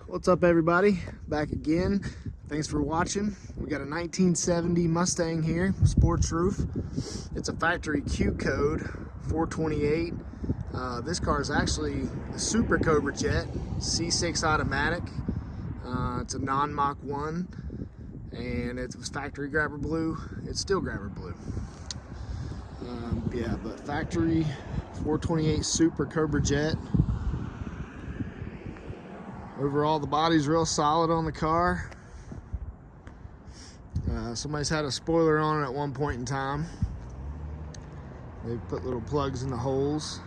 What's up, everybody? Back again. Thanks for watching. We got a 1970 Mustang here, sports roof. It's a factory Q code 428. This car is actually a Super Cobra jet, C6 automatic. It's a non-Mach 1, and it was factory grabber blue. It's still grabber blue. But factory 428 Super Cobra jet. Overall, the body's real solid on the car. Somebody's had a spoiler on it at one point in time. They've put little plugs in the holes.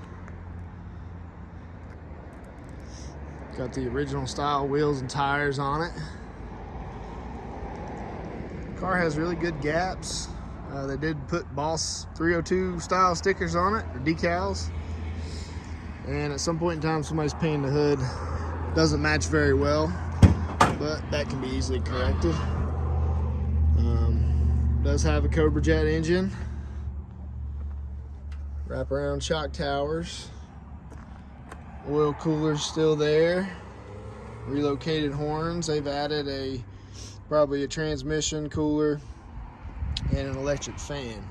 Got the original style wheels and tires on it. The car has really good gaps. They did put Boss 302 style stickers on it, or decals. And at some point in time, somebody's painted the hood. Doesn't match very well, but that can be easily corrected. Does have a Cobra jet engine, wraparound shock towers, oil cooler's still there, relocated horns. They've added probably a transmission cooler and an electric fan.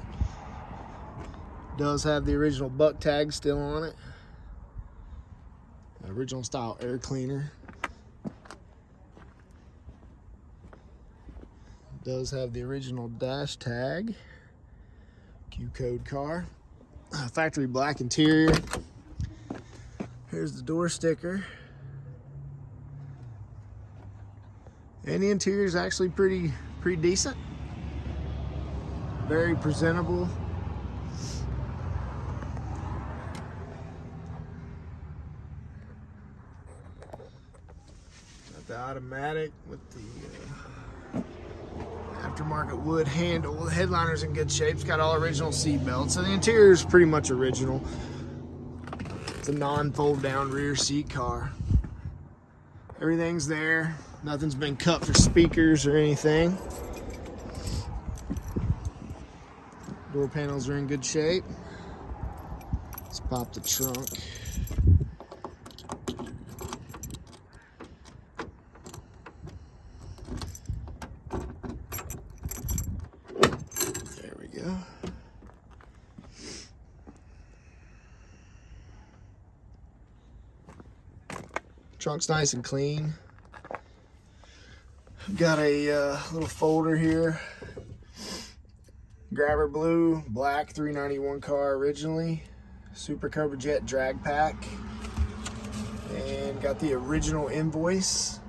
Does have the original buck tag still on it. Original style air cleaner. Does have the original dash tag. Q code car. Factory black interior. Here's the door sticker. And the interior is actually pretty decent. Very presentable. The automatic with the aftermarket wood handle. The headliner's in good shape. It's got all original seat belts. So the interior is pretty much original. It's a non-fold down rear seat car. Everything's there. Nothing's been cut for speakers or anything. Door panels are in good shape. Let's pop the trunk. Trunk's nice and clean. Got a little folder here. Grabber blue, black 391 car originally. Super Cobra jet drag pack. And got the original invoice.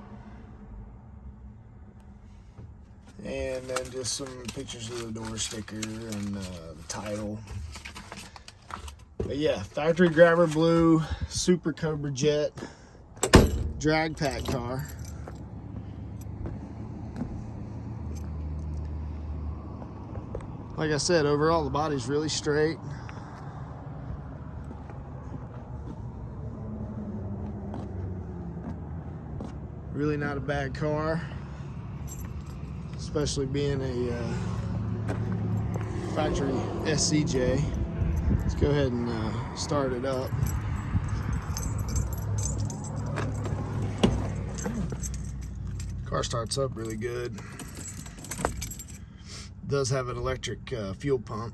And then just some pictures of the door sticker and the title. But yeah, factory grabber blue, Super Cobra jet drag pack car. Like I said, overall the body's really straight. Really not a bad car, especially being a factory SCJ. Let's go ahead and start it up. Car starts up really good. Does have an electric fuel pump.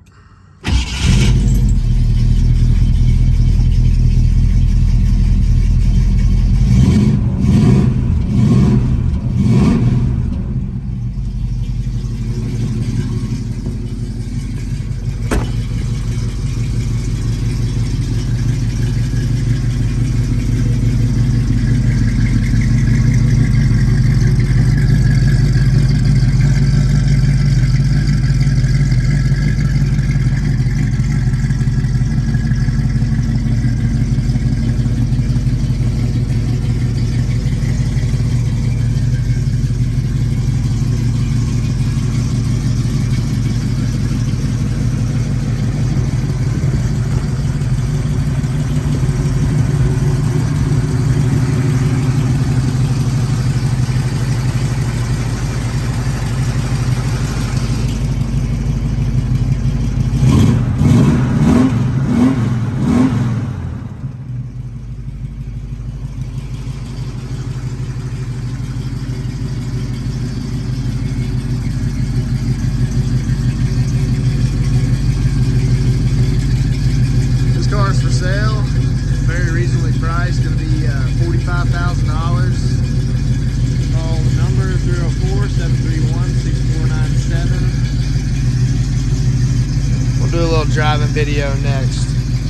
driving video next.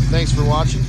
Thanks for watching.